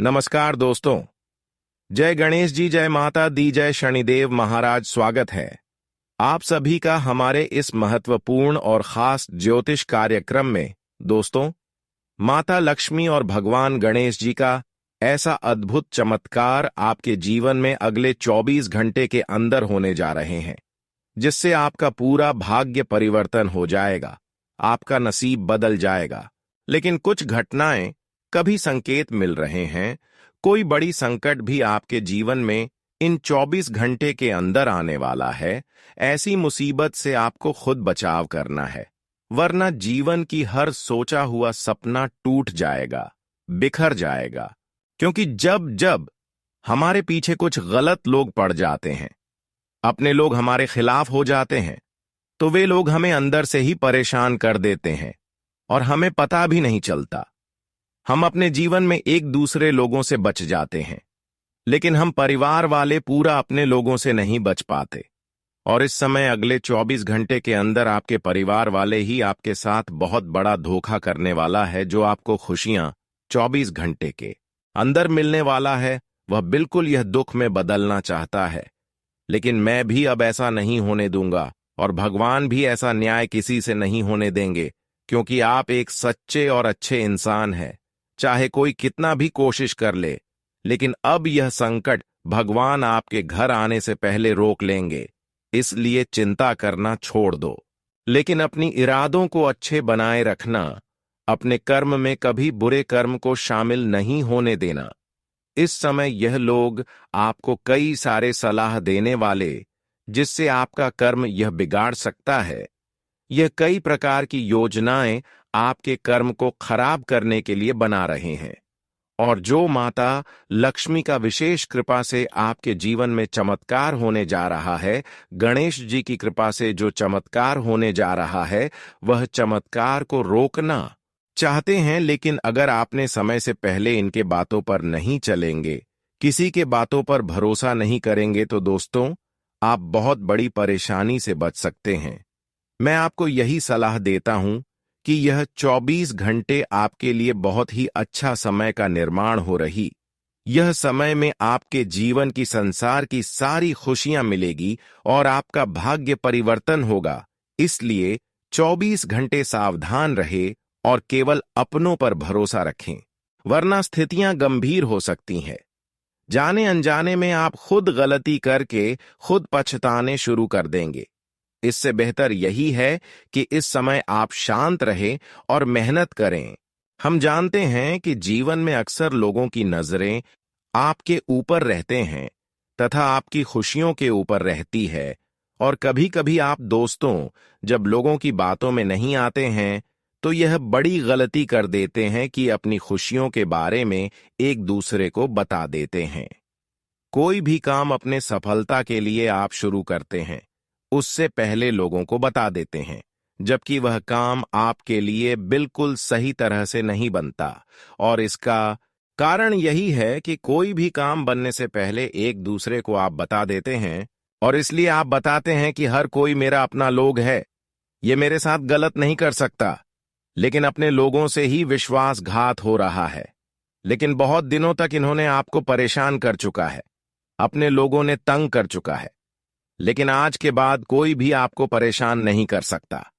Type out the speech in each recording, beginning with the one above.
नमस्कार दोस्तों। जय गणेश जी, जय माता दी, जय शनिदेव महाराज। स्वागत है आप सभी का हमारे इस महत्वपूर्ण और खास ज्योतिष कार्यक्रम में। दोस्तों, माता लक्ष्मी और भगवान गणेश जी का ऐसा अद्भुत चमत्कार आपके जीवन में अगले 24 घंटे के अंदर होने जा रहे हैं, जिससे आपका पूरा भाग्य परिवर्तन हो जाएगा, आपका नसीब बदल जाएगा। लेकिन कुछ घटनाएं, कभी संकेत मिल रहे हैं, कोई बड़ी संकट भी आपके जीवन में इन 24 घंटे के अंदर आने वाला है। ऐसी मुसीबत से आपको खुद बचाव करना है, वरना जीवन की हर सोचा हुआ सपना टूट जाएगा, बिखर जाएगा। क्योंकि जब जब हमारे पीछे कुछ गलत लोग पड़ जाते हैं, अपने लोग हमारे खिलाफ हो जाते हैं, तो वे लोग हमें अंदर से ही परेशान कर देते हैं और हमें पता भी नहीं चलता। हम अपने जीवन में एक दूसरे लोगों से बच जाते हैं, लेकिन हम परिवार वाले पूरा अपने लोगों से नहीं बच पाते। और इस समय अगले 24 घंटे के अंदर आपके परिवार वाले ही आपके साथ बहुत बड़ा धोखा करने वाला है। जो आपको खुशियां 24 घंटे के अंदर मिलने वाला है, वह बिल्कुल यह दुख में बदलना चाहता है। लेकिन मैं भी अब ऐसा नहीं होने दूंगा, और भगवान भी ऐसा न्याय किसी से नहीं होने देंगे, क्योंकि आप एक सच्चे और अच्छे इंसान हैं। चाहे कोई कितना भी कोशिश कर ले, लेकिन अब यह संकट भगवान आपके घर आने से पहले रोक लेंगे। इसलिए चिंता करना छोड़ दो, लेकिन अपनी इरादों को अच्छे बनाए रखना। अपने कर्म में कभी बुरे कर्म को शामिल नहीं होने देना। इस समय यह लोग आपको कई सारे सलाह देने वाले, जिससे आपका कर्म यह बिगाड़ सकता है। यह कई प्रकार की योजनाएं आपके कर्म को खराब करने के लिए बना रहे हैं। और जो माता लक्ष्मी का विशेष कृपा से आपके जीवन में चमत्कार होने जा रहा है, गणेश जी की कृपा से जो चमत्कार होने जा रहा है, वह चमत्कार को रोकना चाहते हैं। लेकिन अगर आपने समय से पहले इनके बातों पर नहीं चलेंगे, किसी के बातों पर भरोसा नहीं करेंगे, तो दोस्तों, आप बहुत बड़ी परेशानी से बच सकते हैं। मैं आपको यही सलाह देता हूं कि यह 24 घंटे आपके लिए बहुत ही अच्छा समय का निर्माण हो रही। यह समय में आपके जीवन की, संसार की सारी खुशियां मिलेगी और आपका भाग्य परिवर्तन होगा। इसलिए 24 घंटे सावधान रहे और केवल अपनों पर भरोसा रखें, वरना स्थितियां गंभीर हो सकती हैं। जाने अनजाने में आप खुद गलती करके खुद पछताने शुरू कर देंगे। इससे बेहतर यही है कि इस समय आप शांत रहें और मेहनत करें। हम जानते हैं कि जीवन में अक्सर लोगों की नजरें आपके ऊपर रहते हैं तथा आपकी खुशियों के ऊपर रहती है। और कभी कभी आप दोस्तों, जब लोगों की बातों में नहीं आते हैं, तो यह बड़ी गलती कर देते हैं कि अपनी खुशियों के बारे में एक दूसरे को बता देते हैं। कोई भी काम अपने सफलता के लिए आप शुरू करते हैं, उससे पहले लोगों को बता देते हैं, जबकि वह काम आपके लिए बिल्कुल सही तरह से नहीं बनता। और इसका कारण यही है कि कोई भी काम बनने से पहले एक दूसरे को आप बता देते हैं, और इसलिए आप बताते हैं कि हर कोई मेरा अपना लोग है, ये मेरे साथ गलत नहीं कर सकता। लेकिन अपने लोगों से ही विश्वासघात हो रहा है। लेकिन बहुत दिनों तक इन्होंने आपको परेशान कर चुका है, अपने लोगों ने तंग कर चुका है। लेकिन आज के बाद कोई भी आपको परेशान नहीं कर सकता,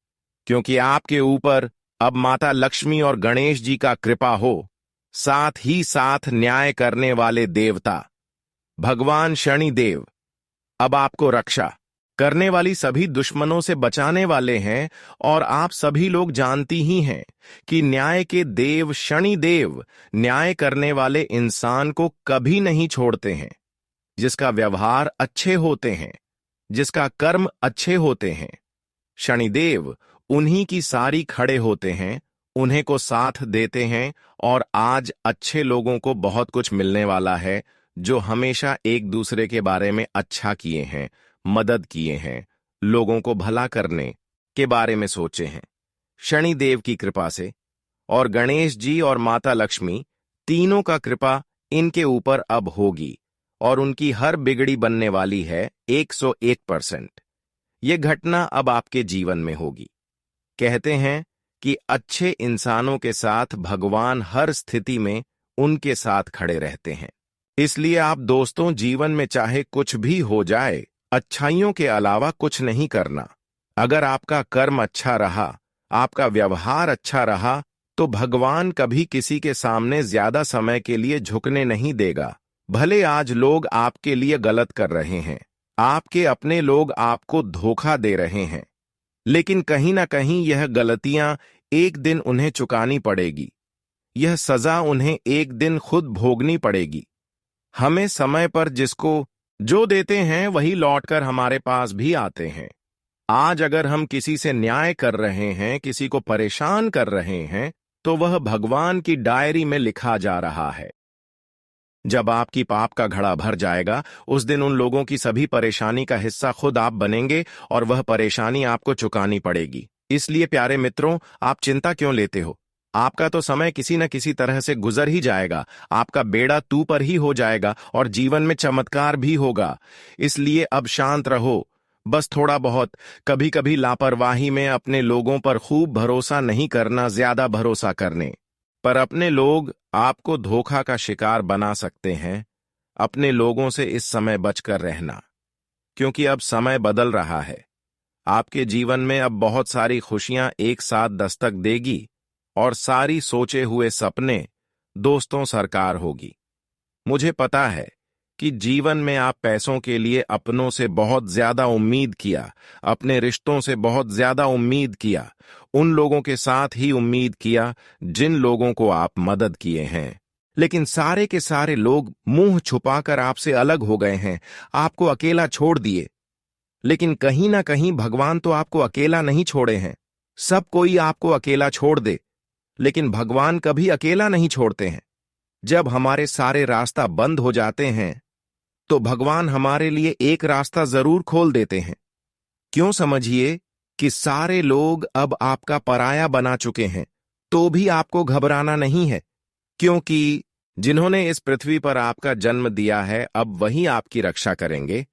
क्योंकि आपके ऊपर अब माता लक्ष्मी और गणेश जी का कृपा हो, साथ ही साथ न्याय करने वाले देवता भगवान शनिदेव अब आपको रक्षा करने वाली सभी दुश्मनों से बचाने वाले हैं। और आप सभी लोग जानती ही हैं कि न्याय के देव शनिदेव न्याय करने वाले इंसान को कभी नहीं छोड़ते हैं। जिसका व्यवहार अच्छे होते हैं, जिसका कर्म अच्छे होते हैं, शनिदेव उन्हीं की सारी खड़े होते हैं, उन्हें को साथ देते हैं। और आज अच्छे लोगों को बहुत कुछ मिलने वाला है, जो हमेशा एक दूसरे के बारे में अच्छा किए हैं, मदद किए हैं, लोगों को भला करने के बारे में सोचे हैं। शनिदेव की कृपा से और गणेश जी और माता लक्ष्मी तीनों का कृपा इनके ऊपर अब होगी, और उनकी हर बिगड़ी बनने वाली है 101%। ये घटना अब आपके जीवन में होगी। कहते हैं कि अच्छे इंसानों के साथ भगवान हर स्थिति में उनके साथ खड़े रहते हैं। इसलिए आप दोस्तों, जीवन में चाहे कुछ भी हो जाए, अच्छाइयों के अलावा कुछ नहीं करना। अगर आपका कर्म अच्छा रहा, आपका व्यवहार अच्छा रहा, तो भगवान कभी किसी के सामने ज्यादा समय के लिए झुकने नहीं देगा। भले आज लोग आपके लिए गलत कर रहे हैं, आपके अपने लोग आपको धोखा दे रहे हैं, लेकिन कहीं ना कहीं यह गलतियां एक दिन उन्हें चुकानी पड़ेगी। यह सजा उन्हें एक दिन खुद भोगनी पड़ेगी। हमें समय पर जिसको जो देते हैं वही लौटकर हमारे पास भी आते हैं। आज अगर हम किसी से न्याय कर रहे हैं, किसी को परेशान कर रहे हैं, तो वह भगवान की डायरी में लिखा जा रहा है। जब आपकी पाप का घड़ा भर जाएगा, उस दिन उन लोगों की सभी परेशानी का हिस्सा खुद आप बनेंगे और वह परेशानी आपको चुकानी पड़ेगी। इसलिए प्यारे मित्रों, आप चिंता क्यों लेते हो? आपका तो समय किसी न किसी तरह से गुजर ही जाएगा। आपका बेड़ा तू पर ही हो जाएगा और जीवन में चमत्कार भी होगा। इसलिए अब शांत रहो। बस थोड़ा बहुत कभी कभी लापरवाही में अपने लोगों पर खूब भरोसा नहीं करना, ज्यादा भरोसा करने पर अपने लोग आपको धोखा का शिकार बना सकते हैं। अपने लोगों से इस समय बचकर रहना, क्योंकि अब समय बदल रहा है। आपके जीवन में अब बहुत सारी खुशियां एक साथ दस्तक देगी और सारी सोचे हुए सपने दोस्तों सरकार होगी। मुझे पता है कि जीवन में आप पैसों के लिए अपनों से बहुत ज्यादा उम्मीद किया, अपने रिश्तों से बहुत ज्यादा उम्मीद किया, उन लोगों के साथ ही उम्मीद किया जिन लोगों को आप मदद किए हैं। लेकिन सारे के सारे लोग मुंह छुपाकर आपसे अलग हो गए हैं, आपको अकेला छोड़ दिए। लेकिन कहीं ना कहीं भगवान तो आपको अकेला नहीं छोड़े हैं। सब कोई आपको अकेला छोड़ दे, लेकिन भगवान कभी अकेला नहीं छोड़ते हैं। जब हमारे सारे रास्ता बंद हो जाते हैं, तो भगवान हमारे लिए एक रास्ता जरूर खोल देते हैं। क्यों? समझिए कि सारे लोग अब आपका पराया बना चुके हैं, तो भी आपको घबराना नहीं है, क्योंकि जिन्होंने इस पृथ्वी पर आपका जन्म दिया है, अब वही आपकी रक्षा करेंगे।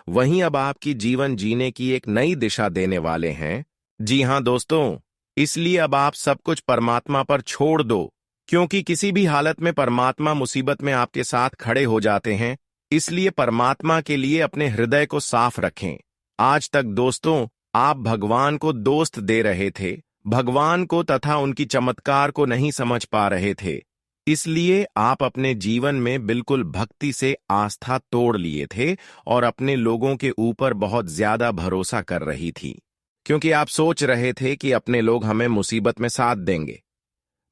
वहीं अब आपकी जीवन जीने की एक नई दिशा देने वाले हैं। जी हां दोस्तों, इसलिए अब आप सब कुछ परमात्मा पर छोड़ दो, क्योंकि किसी भी हालत में परमात्मा मुसीबत में आपके साथ खड़े हो जाते हैं। इसलिए परमात्मा के लिए अपने हृदय को साफ रखें। आज तक दोस्तों, आप भगवान को दोस्त दे रहे थे, भगवान को तथा उनकी चमत्कार को नहीं समझ पा रहे थे। इसलिए आप अपने जीवन में बिल्कुल भक्ति से आस्था तोड़ लिए थे और अपने लोगों के ऊपर बहुत ज्यादा भरोसा कर रही थी, क्योंकि आप सोच रहे थे कि अपने लोग हमें मुसीबत में साथ देंगे।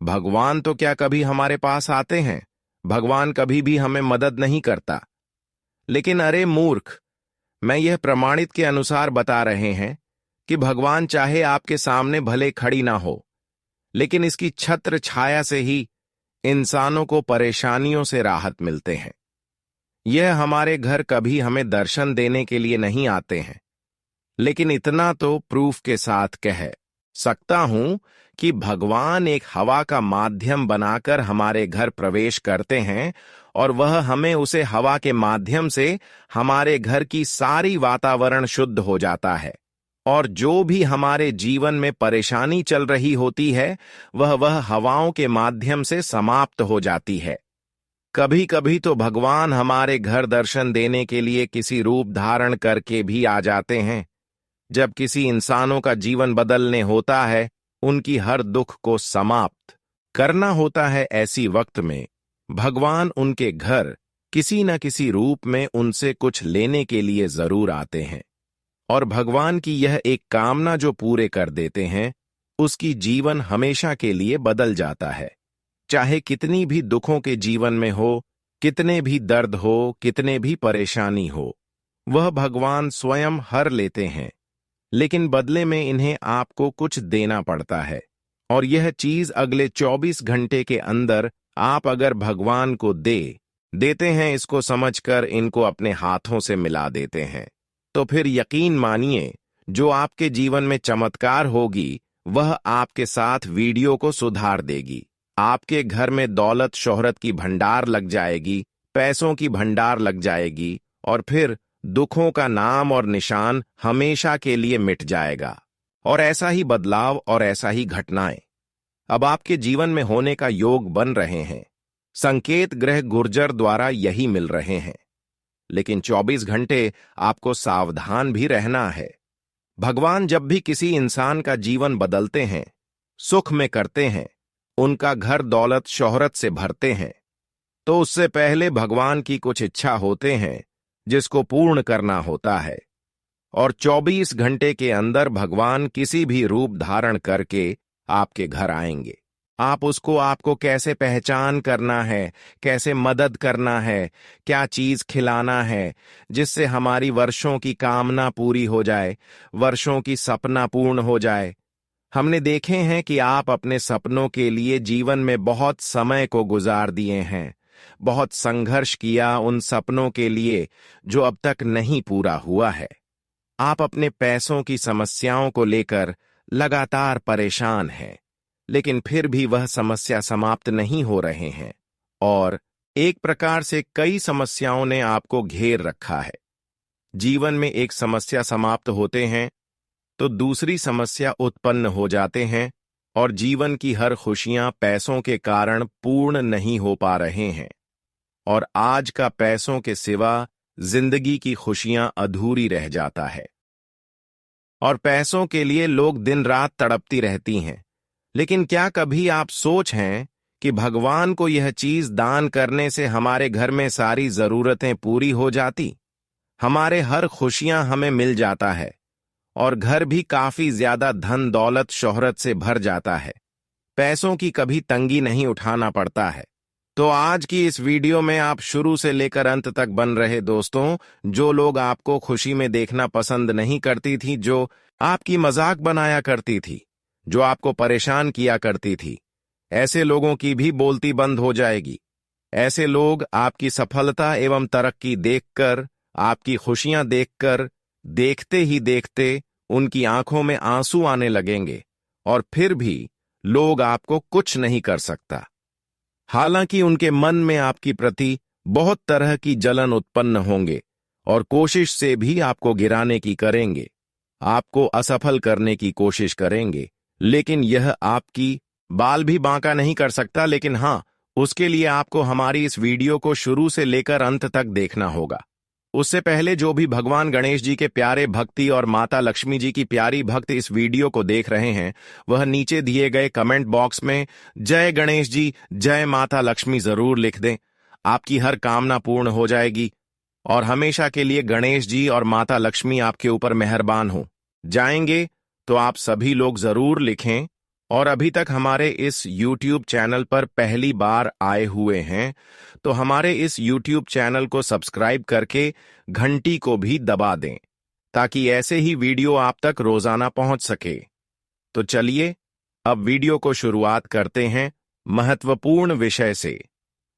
भगवान तो क्या कभी हमारे पास आते हैं? भगवान कभी भी हमें मदद नहीं करता। लेकिन अरे मूर्ख, मैं यह प्रमाणित के अनुसार बता रहे हैं कि भगवान चाहे आपके सामने भले खड़ी ना हो, लेकिन इसकी छत्र छाया से ही इंसानों को परेशानियों से राहत मिलते हैं। यह हमारे घर कभी हमें दर्शन देने के लिए नहीं आते हैं, लेकिन इतना तो प्रूफ के साथ कह सकता हूं कि भगवान एक हवा का माध्यम बनाकर हमारे घर प्रवेश करते हैं और वह हमें उसे हवा के माध्यम से हमारे घर की सारी वातावरण शुद्ध हो जाता है और जो भी हमारे जीवन में परेशानी चल रही होती है वह हवाओं के माध्यम से समाप्त हो जाती है। कभी कभी तो भगवान हमारे घर दर्शन देने के लिए किसी रूप धारण करके भी आ जाते हैं। जब किसी इंसानों का जीवन बदलने होता है, उनकी हर दुख को समाप्त करना होता है, ऐसी वक्त में भगवान उनके घर किसी न किसी रूप में उनसे कुछ लेने के लिए जरूर आते हैं और भगवान की यह एक कामना जो पूरे कर देते हैं, उसकी जीवन हमेशा के लिए बदल जाता है। चाहे कितनी भी दुखों के जीवन में हो, कितने भी दर्द हो, कितने भी परेशानी हो, वह भगवान स्वयं हर लेते हैं, लेकिन बदले में इन्हें आपको कुछ देना पड़ता है और यह चीज अगले 24 घंटे के अंदर आप अगर भगवान को देते हैं, इसको समझकर इनको अपने हाथों से मिला देते हैं, तो फिर यकीन मानिए जो आपके जीवन में चमत्कार होगी वह आपके साथ वीडियो को सुधार देगी। आपके घर में दौलत शोहरत की भंडार लग जाएगी, पैसों की भंडार लग जाएगी और फिर दुखों का नाम और निशान हमेशा के लिए मिट जाएगा। और ऐसा ही बदलाव और ऐसा ही घटनाएं अब आपके जीवन में होने का योग बन रहे हैं। संकेत ग्रह गुर्जर द्वारा यही मिल रहे हैं। लेकिन 24 घंटे आपको सावधान भी रहना है। भगवान जब भी किसी इंसान का जीवन बदलते हैं, सुख में करते हैं, उनका घर दौलत शोहरत से भरते हैं, तो उससे पहले भगवान की कुछ इच्छा होते हैं जिसको पूर्ण करना होता है। और 24 घंटे के अंदर भगवान किसी भी रूप धारण करके आपके घर आएंगे। आप उसको आपको कैसे पहचान करना है, कैसे मदद करना है, क्या चीज खिलाना है जिससे हमारी वर्षों की कामना पूरी हो जाए, वर्षों की सपना पूर्ण हो जाए। हमने देखे हैं कि आप अपने सपनों के लिए जीवन में बहुत समय को गुजार दिए हैं, बहुत संघर्ष किया उन सपनों के लिए जो अब तक नहीं पूरा हुआ है। आप अपने पैसों की समस्याओं को लेकर लगातार परेशान हैं, लेकिन फिर भी वह समस्या समाप्त नहीं हो रहे हैं और एक प्रकार से कई समस्याओं ने आपको घेर रखा है। जीवन में एक समस्या समाप्त होते हैं तो दूसरी समस्या उत्पन्न हो जाते हैं और जीवन की हर खुशियां पैसों के कारण पूर्ण नहीं हो पा रहे हैं। और आज का पैसों के सिवा जिंदगी की खुशियां अधूरी रह जाता है। और पैसों के लिए लोग दिन रात तड़पती रहती हैं। लेकिन क्या कभी आप सोच हैं कि भगवान को यह चीज दान करने से हमारे घर में सारी जरूरतें पूरी हो जाती, हमारे हर खुशियां हमें मिल जाता है और घर भी काफी ज्यादा धन दौलत शोहरत से भर जाता है, पैसों की कभी तंगी नहीं उठाना पड़ता है। तो आज की इस वीडियो में आप शुरू से लेकर अंत तक बन रहे दोस्तों, जो लोग आपको खुशी में देखना पसंद नहीं करती थी, जो आपकी मजाक बनाया करती थी, जो आपको परेशान किया करती थी, ऐसे लोगों की भी बोलती बंद हो जाएगी। ऐसे लोग आपकी सफलता एवं तरक्की देखकर, आपकी खुशियां देखकर, देखते ही देखते उनकी आंखों में आंसू आने लगेंगे और फिर भी लोग आपको कुछ नहीं कर सकता। हालांकि उनके मन में आपकी प्रति बहुत तरह की जलन उत्पन्न होंगे और कोशिश से भी आपको गिराने की करेंगे, आपको असफल करने की कोशिश करेंगे। लेकिन यह आपकी बाल भी बांका नहीं कर सकता। लेकिन हां, उसके लिए आपको हमारी इस वीडियो को शुरू से लेकर अंत तक देखना होगा। उससे पहले जो भी भगवान गणेश जी के प्यारे भक्ति और माता लक्ष्मी जी की प्यारी भक्त इस वीडियो को देख रहे हैं, वह नीचे दिए गए कमेंट बॉक्स में जय गणेश जी, जय माता लक्ष्मी जरूर लिख दें। आपकी हर कामना पूर्ण हो जाएगी और हमेशा के लिए गणेश जी और माता लक्ष्मी आपके ऊपर मेहरबान हो जाएंगे। तो आप सभी लोग जरूर लिखें। और अभी तक हमारे इस YouTube चैनल पर पहली बार आए हुए हैं तो हमारे इस YouTube चैनल को सब्सक्राइब करके घंटी को भी दबा दें ताकि ऐसे ही वीडियो आप तक रोजाना पहुंच सके। तो चलिए अब वीडियो को शुरुआत करते हैं महत्वपूर्ण विषय से।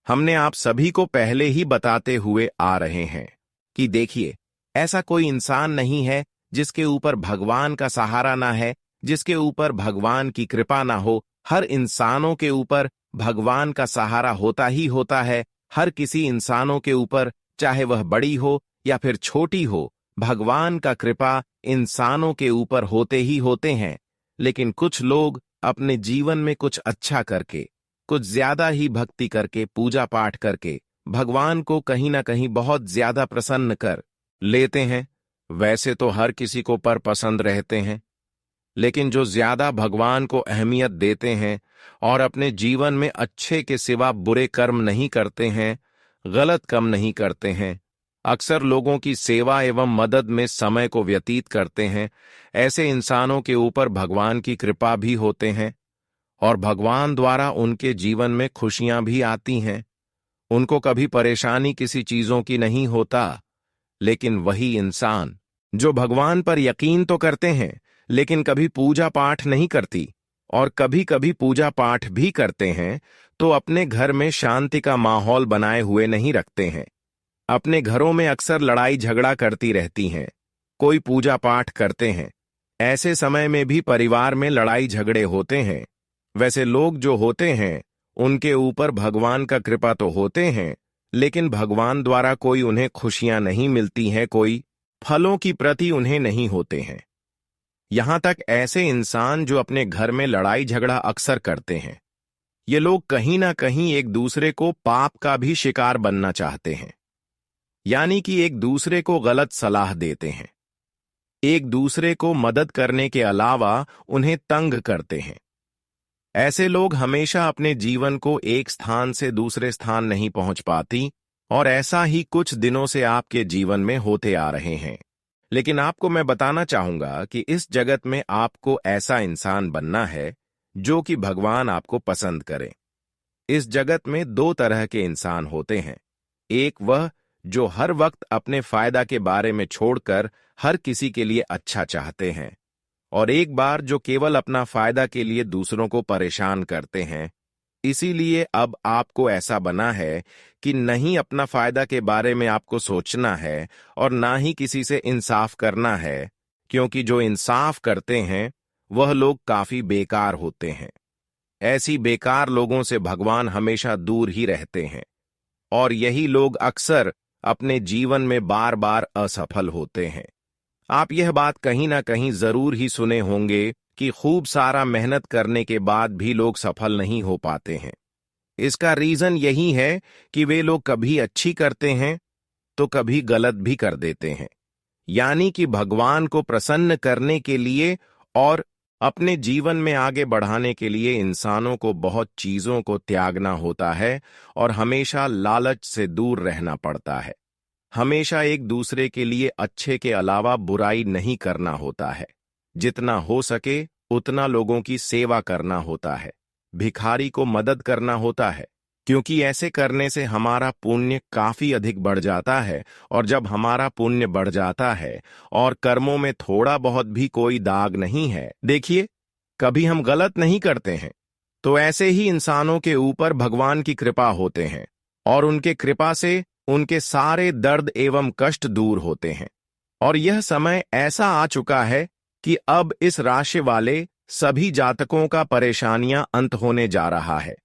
हमने आप सभी को पहले ही बताते हुए आ रहे हैं कि देखिए, ऐसा कोई इंसान नहीं है जिसके ऊपर भगवान का सहारा ना है, जिसके ऊपर भगवान की कृपा ना हो। हर इंसानों के ऊपर भगवान का सहारा होता ही होता है। हर किसी इंसानों के ऊपर, चाहे वह बड़ी हो या फिर छोटी हो, भगवान का कृपा इंसानों के ऊपर होते ही होते हैं। लेकिन कुछ लोग अपने जीवन में कुछ अच्छा करके, कुछ ज्यादा ही भक्ति करके, पूजा पाठ करके भगवान को कहीं ना कहीं बहुत ज्यादा प्रसन्न कर लेते हैं। वैसे तो हर किसी को पर पसंद रहते हैं, लेकिन जो ज्यादा भगवान को अहमियत देते हैं और अपने जीवन में अच्छे के सिवा बुरे कर्म नहीं करते हैं, गलत काम नहीं करते हैं, अक्सर लोगों की सेवा एवं मदद में समय को व्यतीत करते हैं, ऐसे इंसानों के ऊपर भगवान की कृपा भी होते हैं और भगवान द्वारा उनके जीवन में खुशियां भी आती हैं। उनको कभी परेशानी किसी चीजों की नहीं होता। लेकिन वही इंसान जो भगवान पर यकीन तो करते हैं लेकिन कभी पूजा पाठ नहीं करती, और कभी कभी पूजा पाठ भी करते हैं तो अपने घर में शांति का माहौल बनाए हुए नहीं रखते हैं। अपने घरों में अक्सर लड़ाई झगड़ा करती रहती हैं। कोई पूजा पाठ करते हैं, ऐसे समय में भी परिवार में लड़ाई झगड़े होते हैं। वैसे लोग जो होते हैं उनके ऊपर भगवान का कृपा तो होते हैं, लेकिन भगवान द्वारा कोई उन्हें खुशियां नहीं मिलती हैं, कोई फलों की प्रति उन्हें नहीं होते हैं। यहां तक ऐसे इंसान जो अपने घर में लड़ाई झगड़ा अक्सर करते हैं, ये लोग कहीं ना कहीं एक दूसरे को पाप का भी शिकार बनना चाहते हैं, यानी कि एक दूसरे को गलत सलाह देते हैं, एक दूसरे को मदद करने के अलावा उन्हें तंग करते हैं। ऐसे लोग हमेशा अपने जीवन को एक स्थान से दूसरे स्थान नहीं पहुंच पाती, और ऐसा ही कुछ दिनों से आपके जीवन में होते आ रहे हैं। लेकिन आपको मैं बताना चाहूंगा कि इस जगत में आपको ऐसा इंसान बनना है जो कि भगवान आपको पसंद करे। इस जगत में दो तरह के इंसान होते हैं, एक वह जो हर वक्त अपने फायदा के बारे में छोड़कर हर किसी के लिए अच्छा चाहते हैं, और एक बार जो केवल अपना फायदा के लिए दूसरों को परेशान करते हैं। इसीलिए अब आपको ऐसा बना है कि नहीं अपना फायदा के बारे में आपको सोचना है और ना ही किसी से इंसाफ करना है, क्योंकि जो इंसाफ करते हैं वह लोग काफी बेकार होते हैं। ऐसी बेकार लोगों से भगवान हमेशा दूर ही रहते हैं, और यही लोग अक्सर अपने जीवन में बार बार असफल होते हैं। आप यह बात कहीं ना कहीं जरूर ही सुने होंगे कि खूब सारा मेहनत करने के बाद भी लोग सफल नहीं हो पाते हैं। इसका रीजन यही है कि वे लोग कभी अच्छी करते हैं तो कभी गलत भी कर देते हैं। यानी कि भगवान को प्रसन्न करने के लिए और अपने जीवन में आगे बढ़ाने के लिए इंसानों को बहुत चीजों को त्यागना होता है और हमेशा लालच से दूर रहना पड़ता है। हमेशा एक दूसरे के लिए अच्छे के अलावा बुराई नहीं करना होता है। जितना हो सके उतना लोगों की सेवा करना होता है, भिखारी को मदद करना होता है, क्योंकि ऐसे करने से हमारा पुण्य काफी अधिक बढ़ जाता है। और जब हमारा पुण्य बढ़ जाता है और कर्मों में थोड़ा बहुत भी कोई दाग नहीं है, देखिए कभी हम गलत नहीं करते हैं, तो ऐसे ही इंसानों के ऊपर भगवान की कृपा होते हैं और उनके कृपा से उनके सारे दर्द एवं कष्ट दूर होते हैं। और यह समय ऐसा आ चुका है कि अब इस राशि वाले सभी जातकों का परेशानियां अंत होने जा रहा है।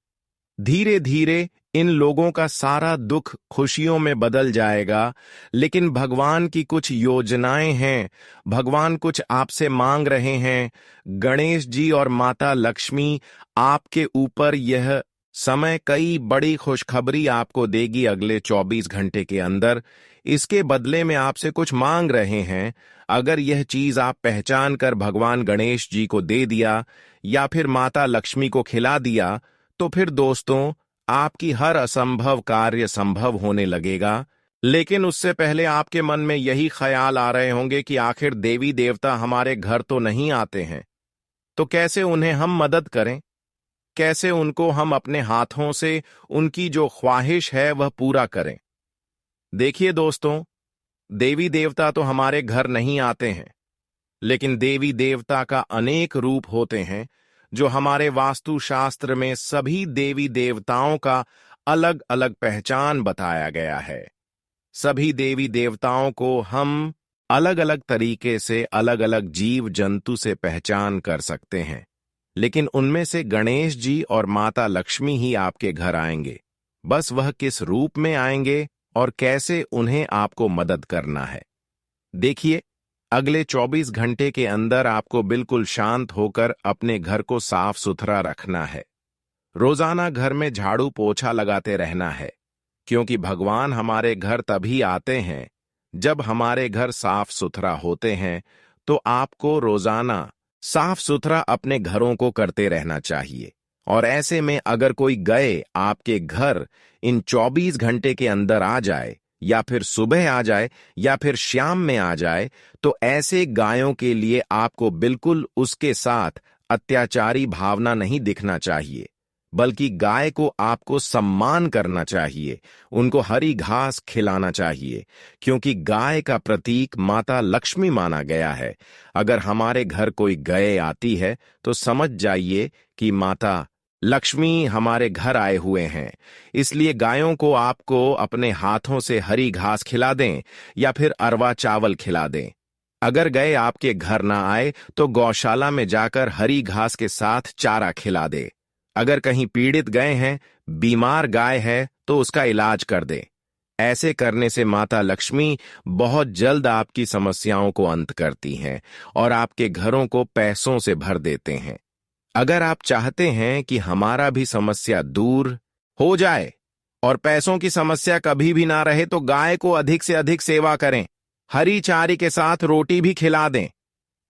धीरे धीरे इन लोगों का सारा दुख खुशियों में बदल जाएगा। लेकिन भगवान की कुछ योजनाएं हैं, भगवान कुछ आपसे मांग रहे हैं। गणेश जी और माता लक्ष्मी आपके ऊपर यह समय कई बड़ी खुशखबरी आपको देगी अगले 24 घंटे के अंदर। इसके बदले में आपसे कुछ मांग रहे हैं। अगर यह चीज आप पहचान कर भगवान गणेश जी को दे दिया या फिर माता लक्ष्मी को खिला दिया, तो फिर दोस्तों आपकी हर असंभव कार्य संभव होने लगेगा। लेकिन उससे पहले आपके मन में यही ख्याल आ रहे होंगे कि आखिर देवी देवता हमारे घर तो नहीं आते हैं, तो कैसे उन्हें हम मदद करें, कैसे उनको हम अपने हाथों से उनकी जो ख्वाहिश है वह पूरा करें। देखिए दोस्तों, देवी देवता तो हमारे घर नहीं आते हैं, लेकिन देवी देवता का अनेक रूप होते हैं जो हमारे वास्तुशास्त्र में सभी देवी देवताओं का अलग अलग पहचान बताया गया है। सभी देवी देवताओं को हम अलग अलग तरीके से अलग अलग जीव जंतु से पहचान कर सकते हैं, लेकिन उनमें से गणेश जी और माता लक्ष्मी ही आपके घर आएंगे। बस वह किस रूप में आएंगे और कैसे उन्हें आपको मदद करना है। देखिए, अगले 24 घंटे के अंदर आपको बिल्कुल शांत होकर अपने घर को साफ सुथरा रखना है। रोजाना घर में झाड़ू पोछा लगाते रहना है, क्योंकि भगवान हमारे घर तभी आते हैं जब हमारे घर साफ सुथरा होते हैं। तो आपको रोजाना साफ सुथरा अपने घरों को करते रहना चाहिए। और ऐसे में अगर कोई गए आपके घर इन 24 घंटे के अंदर आ जाए, या फिर सुबह आ जाए, या फिर शाम में आ जाए, तो ऐसे गायों के लिए आपको बिल्कुल उसके साथ अत्याचारी भावना नहीं दिखना चाहिए, बल्कि गाय को आपको सम्मान करना चाहिए, उनको हरी घास खिलाना चाहिए, क्योंकि गाय का प्रतीक माता लक्ष्मी माना गया है। अगर हमारे घर कोई गाय आती है तो समझ जाइए कि माता लक्ष्मी हमारे घर आए हुए हैं। इसलिए गायों को आपको अपने हाथों से हरी घास खिला दें या फिर अरवा चावल खिला दें। अगर गाय आपके घर ना आए तो गौशाला में जाकर हरी घास के साथ चारा खिला दे। अगर कहीं पीड़ित गए हैं, बीमार गाय है, तो उसका इलाज कर दे। ऐसे करने से माता लक्ष्मी बहुत जल्द आपकी समस्याओं को अंत करती हैं और आपके घरों को पैसों से भर देते हैं। अगर आप चाहते हैं कि हमारा भी समस्या दूर हो जाए और पैसों की समस्या कभी भी ना रहे, तो गाय को अधिक से अधिक सेवा करें, हरी चारी के साथ रोटी भी खिला दें।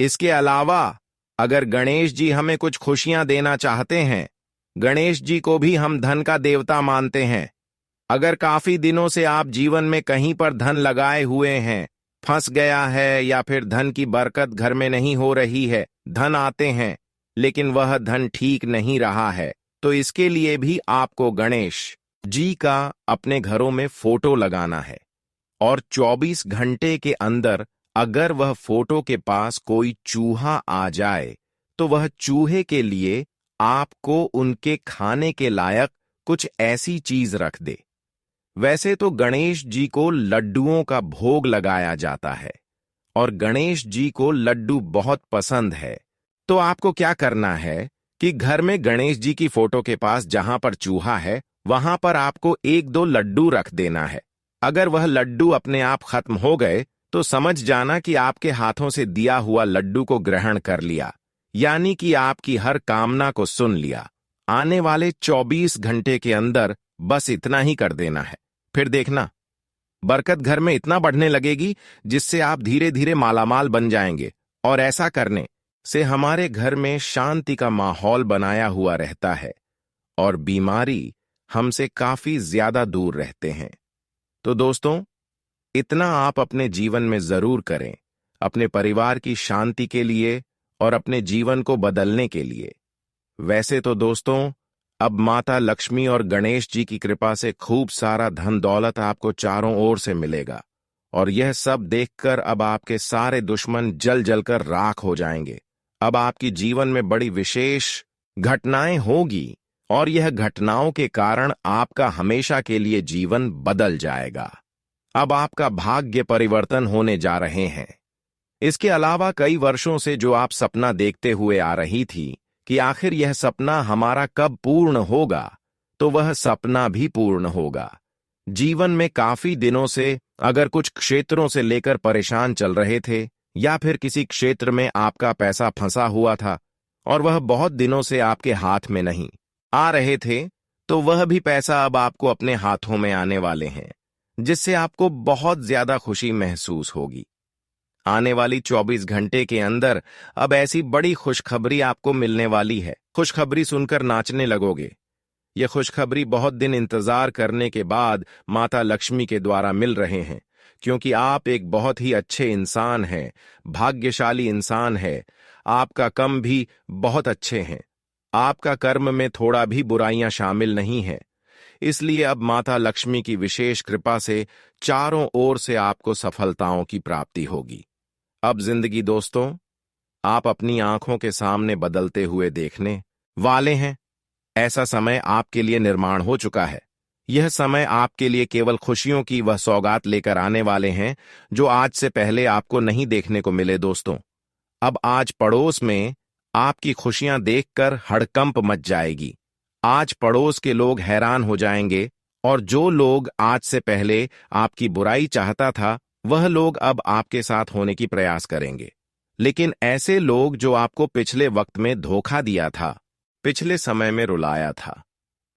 इसके अलावा अगर गणेश जी हमें कुछ खुशियां देना चाहते हैं, गणेश जी को भी हम धन का देवता मानते हैं। अगर काफी दिनों से आप जीवन में कहीं पर धन लगाए हुए हैं, फंस गया है, या फिर धन की बरकत घर में नहीं हो रही है, धन आते हैं लेकिन वह धन ठीक नहीं रहा है, तो इसके लिए भी आपको गणेश जी का अपने घरों में फोटो लगाना है। और 24 घंटे के अंदर अगर वह फोटो के पास कोई चूहा आ जाए, तो वह चूहे के लिए आपको उनके खाने के लायक कुछ ऐसी चीज रख दे। वैसे तो गणेश जी को लड्डुओं का भोग लगाया जाता है और गणेश जी को लड्डू बहुत पसंद है। तो आपको क्या करना है कि घर में गणेश जी की फोटो के पास जहां पर चूहा है, वहां पर आपको एक दो लड्डू रख देना है। अगर वह लड्डू अपने आप खत्म हो गए, तो समझ जाना कि आपके हाथों से दिया हुआ लड्डू को ग्रहण कर लिया, यानी कि आपकी हर कामना को सुन लिया। आने वाले 24 घंटे के अंदर बस इतना ही कर देना है। फिर देखना, बरकत घर में इतना बढ़ने लगेगी जिससे आप धीरे धीरे मालामाल बन जाएंगे। और ऐसा करने से हमारे घर में शांति का माहौल बनाया हुआ रहता है और बीमारी हमसे काफी ज्यादा दूर रहते हैं। तो दोस्तों, इतना आप अपने जीवन में जरूर करें, अपने परिवार की शांति के लिए और अपने जीवन को बदलने के लिए। वैसे तो दोस्तों, अब माता लक्ष्मी और गणेश जी की कृपा से खूब सारा धन दौलत आपको चारों ओर से मिलेगा, और यह सब देखकर अब आपके सारे दुश्मन जल जलकर राख हो जाएंगे। अब आपकी जीवन में बड़ी विशेष घटनाएं होगी और यह घटनाओं के कारण आपका हमेशा के लिए जीवन बदल जाएगा। अब आपका भाग्य परिवर्तन होने जा रहे हैं। इसके अलावा कई वर्षों से जो आप सपना देखते हुए आ रही थी कि आखिर यह सपना हमारा कब पूर्ण होगा, तो वह सपना भी पूर्ण होगा। जीवन में काफी दिनों से अगर कुछ क्षेत्रों से लेकर परेशान चल रहे थे, या फिर किसी क्षेत्र में आपका पैसा फंसा हुआ था और वह बहुत दिनों से आपके हाथ में नहीं आ रहे थे, तो वह भी पैसा अब आपको अपने हाथों में आने वाले हैं, जिससे आपको बहुत ज्यादा खुशी महसूस होगी। आने वाली 24 घंटे के अंदर अब ऐसी बड़ी खुशखबरी आपको मिलने वाली है। खुशखबरी सुनकर नाचने लगोगे। यह खुशखबरी बहुत दिन इंतजार करने के बाद माता लक्ष्मी के द्वारा मिल रहे हैं, क्योंकि आप एक बहुत ही अच्छे इंसान हैं, भाग्यशाली इंसान है। आपका कर्म भी बहुत अच्छे हैं। आपका कर्म में थोड़ा भी बुराइयां शामिल नहीं है। इसलिए अब माता लक्ष्मी की विशेष कृपा से चारों ओर से आपको सफलताओं की प्राप्ति होगी। अब जिंदगी दोस्तों, आप अपनी आंखों के सामने बदलते हुए देखने वाले हैं। ऐसा समय आपके लिए निर्माण हो चुका है। यह समय आपके लिए केवल खुशियों की वह सौगात लेकर आने वाले हैं जो आज से पहले आपको नहीं देखने को मिले। दोस्तों, अब आज पड़ोस में आपकी खुशियां देखकर हड़कंप मच जाएगी। आज पड़ोस के लोग हैरान हो जाएंगे, और जो लोग आज से पहले आपकी बुराई चाहता था, वह लोग अब आपके साथ होने की प्रयास करेंगे। लेकिन ऐसे लोग जो आपको पिछले वक्त में धोखा दिया था, पिछले समय में रुलाया था,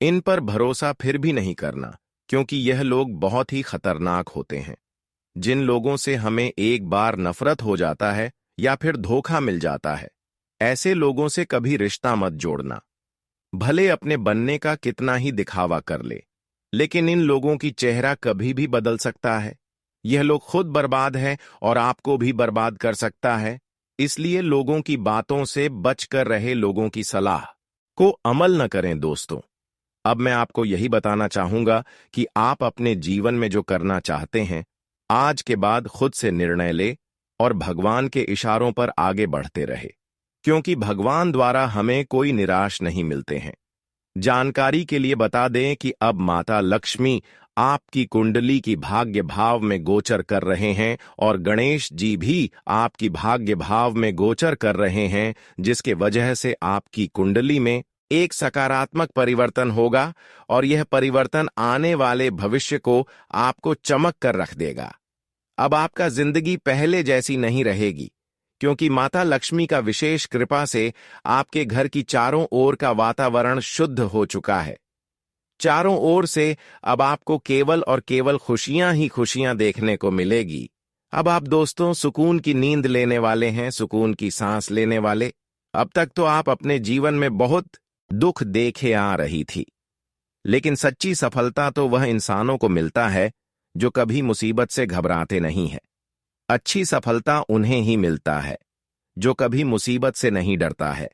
इन पर भरोसा फिर भी नहीं करना, क्योंकि यह लोग बहुत ही खतरनाक होते हैं। जिन लोगों से हमें एक बार नफरत हो जाता है या फिर धोखा मिल जाता है, ऐसे लोगों से कभी रिश्ता मत जोड़ना। भले अपने बनने का कितना ही दिखावा कर ले, लेकिन इन लोगों की चेहरा कभी भी बदल सकता है। यह लोग खुद बर्बाद है और आपको भी बर्बाद कर सकता है। इसलिए लोगों की बातों से बचकर रहे, लोगों की सलाह को अमल न करें। दोस्तों, अब मैं आपको यही बताना चाहूंगा कि आप अपने जीवन में जो करना चाहते हैं, आज के बाद खुद से निर्णय ले और भगवान के इशारों पर आगे बढ़ते रहे, क्योंकि भगवान द्वारा हमें कोई निराश नहीं मिलते हैं। जानकारी के लिए बता दें कि अब माता लक्ष्मी आपकी कुंडली की भाग्य भाव में गोचर कर रहे हैं और गणेश जी भी आपकी भाग्य भाव में गोचर कर रहे हैं, जिसके वजह से आपकी कुंडली में एक सकारात्मक परिवर्तन होगा और यह परिवर्तन आने वाले भविष्य को आपको चमक कर रख देगा। अब आपका जिंदगी पहले जैसी नहीं रहेगी। क्योंकि माता लक्ष्मी का विशेष कृपा से आपके घर की चारों ओर का वातावरण शुद्ध हो चुका है। चारों ओर से अब आपको केवल और केवल खुशियां ही खुशियां देखने को मिलेगी। अब आप दोस्तों सुकून की नींद लेने वाले हैं, सुकून की सांस लेने वाले। अब तक तो आप अपने जीवन में बहुत दुख देखे आ रही थी, लेकिन सच्ची सफलता तो वह इंसानों को मिलता है जो कभी मुसीबत से घबराते नहीं है। अच्छी सफलता उन्हें ही मिलता है जो कभी मुसीबत से नहीं डरता है।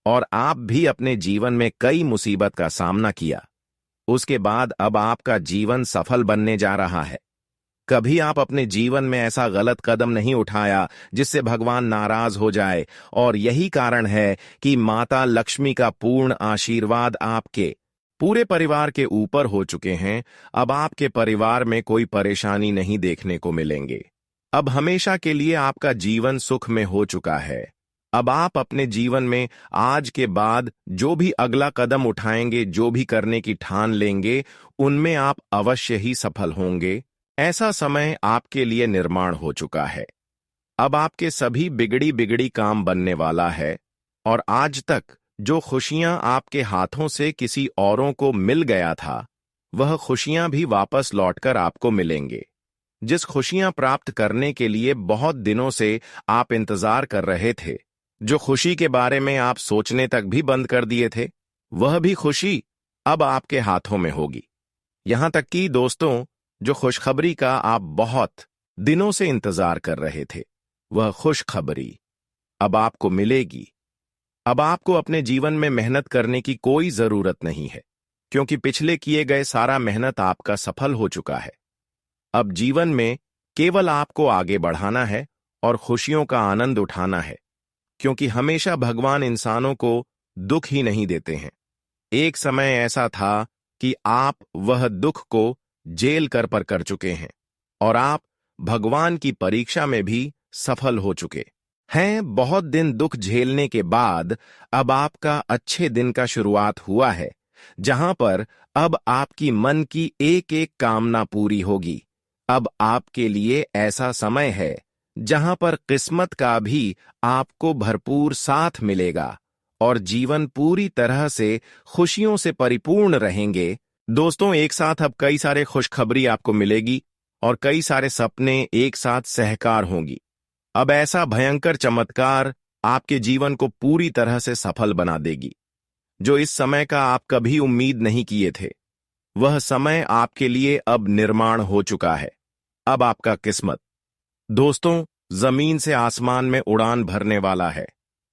और आप भी अपने जीवन में कई मुसीबत का सामना किया, उसके बाद अब आपका जीवन सफल बनने जा रहा है। कभी आप अपने जीवन में ऐसा गलत कदम नहीं उठाया जिससे भगवान नाराज हो जाए, और यही कारण है कि माता लक्ष्मी का पूर्ण आशीर्वाद आपके पूरे परिवार के ऊपर हो चुके हैं। अब आपके परिवार में कोई परेशानी नहीं देखने को मिलेंगे। अब हमेशा के लिए आपका जीवन सुख में हो चुका है। अब आप अपने जीवन में आज के बाद जो भी अगला कदम उठाएंगे, जो भी करने की ठान लेंगे, उनमें आप अवश्य ही सफल होंगे। ऐसा समय आपके लिए निर्माण हो चुका है। अब आपके सभी बिगड़ी बिगड़ी काम बनने वाला है, और आज तक जो खुशियां आपके हाथों से किसी औरों को मिल गया था, वह खुशियां भी वापस लौटकर आपको मिलेंगे। जिस खुशियां प्राप्त करने के लिए बहुत दिनों से आप इंतजार कर रहे थे, जो खुशी के बारे में आप सोचने तक भी बंद कर दिए थे, वह भी खुशी अब आपके हाथों में होगी। यहां तक कि दोस्तों, जो खुशखबरी का आप बहुत दिनों से इंतजार कर रहे थे, वह खुशखबरी अब आपको मिलेगी। अब आपको अपने जीवन में मेहनत करने की कोई जरूरत नहीं है, क्योंकि पिछले किए गए सारा मेहनत आपका सफल हो चुका है। अब जीवन में केवल आपको आगे बढ़ाना है और खुशियों का आनंद उठाना है, क्योंकि हमेशा भगवान इंसानों को दुख ही नहीं देते हैं। एक समय ऐसा था कि आप वह दुख को जेल कर चुके हैं, और आप भगवान की परीक्षा में भी सफल हो चुके हैं। बहुत दिन दुख झेलने के बाद अब आपका अच्छे दिन का शुरुआत हुआ है, जहां पर अब आपकी मन की एक एक कामना पूरी होगी। अब आपके लिए ऐसा समय है जहां पर किस्मत का भी आपको भरपूर साथ मिलेगा, और जीवन पूरी तरह से खुशियों से परिपूर्ण रहेंगे। दोस्तों, एक साथ अब कई सारे खुशखबरी आपको मिलेगी, और कई सारे सपने एक साथ सहकार होंगी। अब ऐसा भयंकर चमत्कार आपके जीवन को पूरी तरह से सफल बना देगी, जो इस समय का आप कभी उम्मीद नहीं किए थे। वह समय आपके लिए अब निर्माण हो चुका है। अब आपका किस्मत दोस्तों जमीन से आसमान में उड़ान भरने वाला है,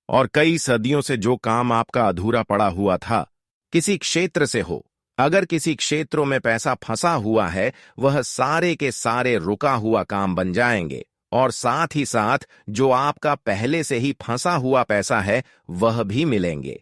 और कई सदियों से जो काम आपका अधूरा पड़ा हुआ था, किसी क्षेत्र से हो, अगर किसी क्षेत्रों में पैसा फंसा हुआ है, वह सारे के सारे रुका हुआ काम बन जाएंगे, और साथ ही साथ जो आपका पहले से ही फंसा हुआ पैसा है, वह भी मिलेंगे।